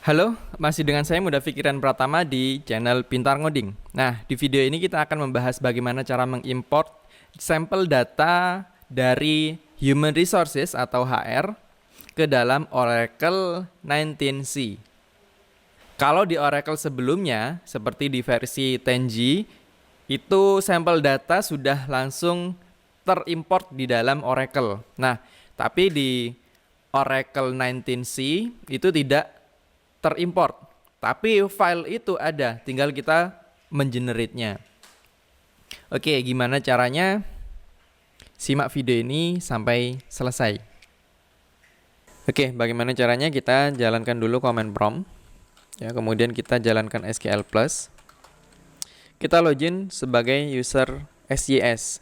Halo, masih dengan saya Muda Fikiran Pratama di channel Pintar Ngoding. Nah, di video ini kita akan membahas bagaimana cara mengimport sampel data dari Human Resources atau HR ke dalam Oracle 19c. Kalau di Oracle sebelumnya, seperti di versi 10G, itu sampel data sudah langsung terimport di dalam Oracle. Nah, tapi di Oracle 19c itu tidak terimport, tapi file itu ada, tinggal kita mengenerate-nya. Oke, gimana caranya? Simak video ini sampai selesai. Oke, bagaimana caranya? Kita jalankan dulu command prompt ya, kemudian kita jalankan SQL plus. Kita login sebagai user SYS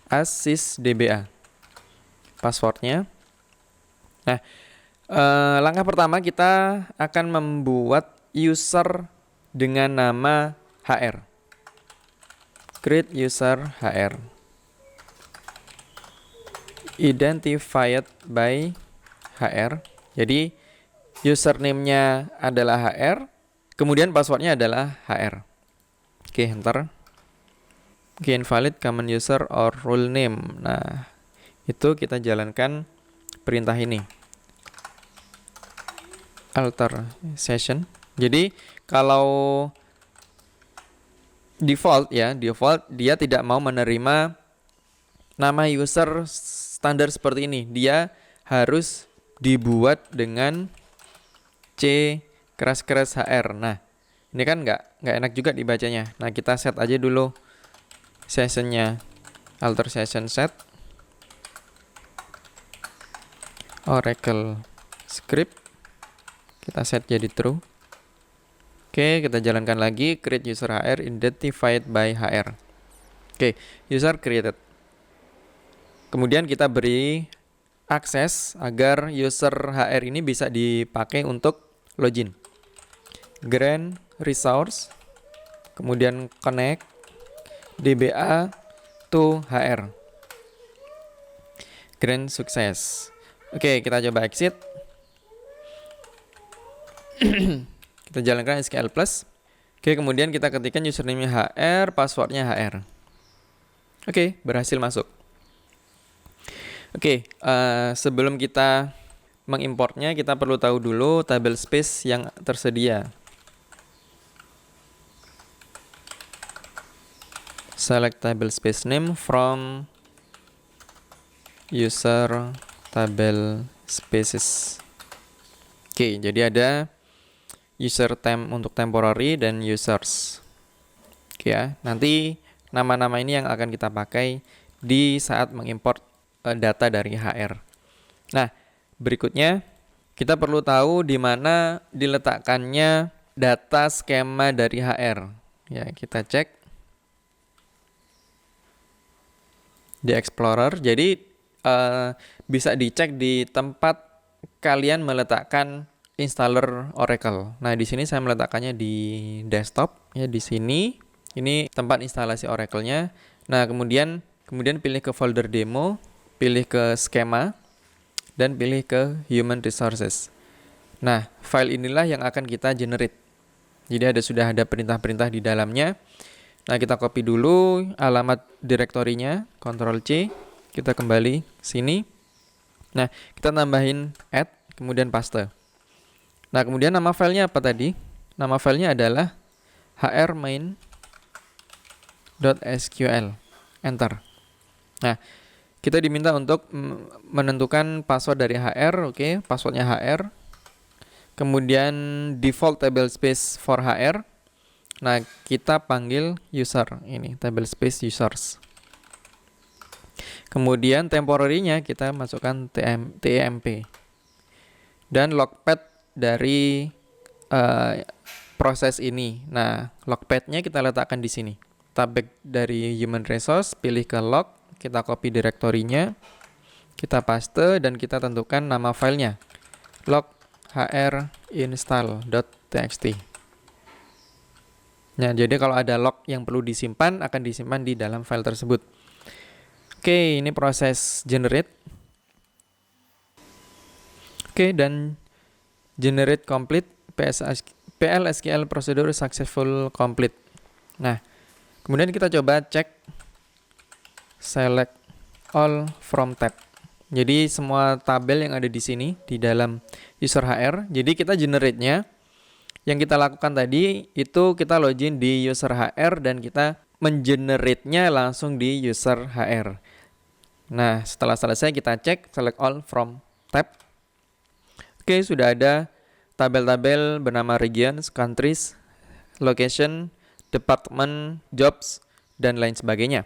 sysdba, passwordnya. Nah, langkah pertama kita akan membuat user dengan nama HR. Create user HR. Identified by HR. Jadi username-nya adalah HR, kemudian passwordnya adalah HR. Oke, enter. Oke, invalid common user or role name. Nah, itu kita jalankan perintah ini. Alter session. Jadi kalau default dia tidak mau menerima nama user standar seperti ini. Dia harus dibuat dengan C keras-keras HR. Nah, ini kan nggak enak juga dibacanya. Nah, kita set aja dulu sessionnya. Alter session set Oracle script. Kita set jadi true. Oke, kita jalankan lagi. Create user HR identified by HR. Oke, user created. Kemudian kita beri akses agar user HR ini bisa dipakai untuk login. Grant resource, kemudian connect DBA to HR. Grant sukses. Oke, kita coba exit. Kita jalankan SQL plus. Oke, kemudian kita ketikkan username-nya HR, passwordnya HR. Oke, berhasil masuk. Oke, sebelum kita mengimportnya, kita perlu tahu dulu table space yang tersedia. Select table space name from user table spaces. Oke, jadi ada user temp untuk temporary dan users. Oke ya, nanti nama-nama ini yang akan kita pakai di saat mengimport data dari HR. Nah, berikutnya kita perlu tahu di mana diletakkannya data skema dari HR. Ya, kita cek di Explorer. Jadi bisa dicek di tempat kalian meletakkan installer Oracle. Nah, di sini saya meletakkannya di desktop ya, di sini. Ini tempat instalasi Oracle-nya. Nah, kemudian pilih ke folder demo, pilih ke skema, dan pilih ke human resources. Nah, file inilah yang akan kita generate. Jadi sudah ada perintah-perintah di dalamnya. Nah, kita copy dulu alamat direktorinya, Ctrl C. Kita kembali sini. Nah, kita tambahin add, kemudian paste. Nah, kemudian nama filenya apa tadi? Nama filenya adalah hrmain.sql. Enter. Nah, kita diminta untuk menentukan password dari HR. Oke, passwordnya HR. Kemudian default table space for HR. Nah, kita panggil user. Ini, table space users. Kemudian temporary-nya kita masukkan temp. Dan logpad dari proses ini. Nah, logpad-nya kita letakkan di sini. Tab back dari human resource, pilih ke log, kita copy direktorinya, kita paste dan kita tentukan nama filenya. Log hr install.txt. Nah, jadi kalau ada log yang perlu disimpan, akan disimpan di dalam file tersebut. Oke, ini proses generate. Oke, dan generate complete. PL/SQL procedure successful complete. Nah, kemudian kita coba cek select all from tab. Jadi semua tabel yang ada di sini di dalam user HR. Jadi kita generate-nya yang kita lakukan tadi itu kita login di user HR dan kita mengenerate-nya langsung di user HR. Nah, setelah selesai kita cek select all from tab. Oke, sudah ada tabel-tabel bernama regions, countries, location, department, jobs, dan lain sebagainya.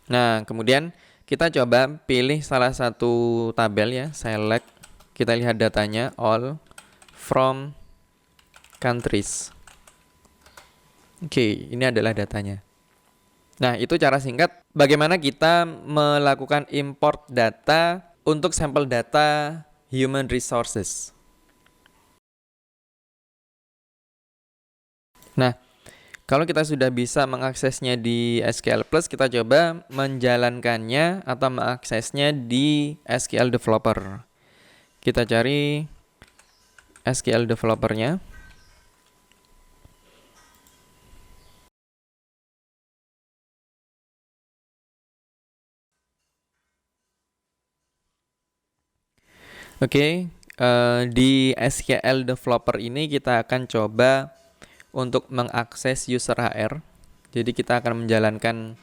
Nah, kemudian kita coba pilih salah satu tabel ya, select, kita lihat datanya, all from countries. Oke, ini adalah datanya. Nah, itu cara singkat bagaimana kita melakukan import data untuk sampel data human resources. Nah, kalau kita sudah bisa mengaksesnya di SQL Plus, kita coba menjalankannya atau mengaksesnya di SQL Developer. Kita cari SQL Developer-nya. Oke, di SQL Developer ini kita akan coba untuk mengakses user HR. Jadi kita akan menjalankan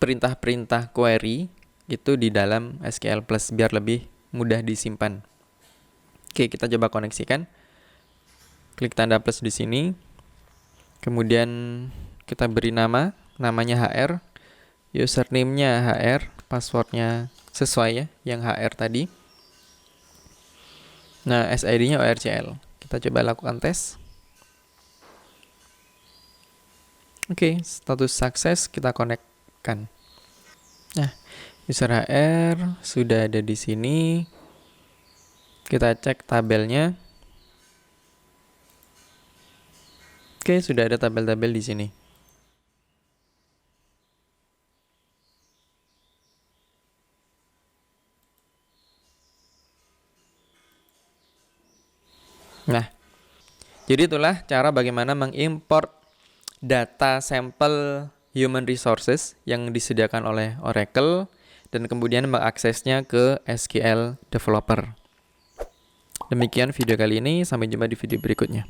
perintah-perintah query itu di dalam SQL Plus biar lebih mudah disimpan. Oke, kita coba koneksikan. Klik tanda plus di sini. Kemudian kita beri namanya HR, username-nya HR, passwordnya sesuai ya, yang HR tadi. Nah, SID-nya ORCL. Kita coba lakukan tes. Oke, status sukses kita connect-kan. Nah, user HR sudah ada di sini. Kita cek tabelnya. Oke, sudah ada tabel-tabel di sini. Nah, jadi itulah cara bagaimana mengimport data sampel human resources yang disediakan oleh Oracle dan kemudian mengaksesnya ke SQL Developer. Demikian video kali ini, sampai jumpa di video berikutnya.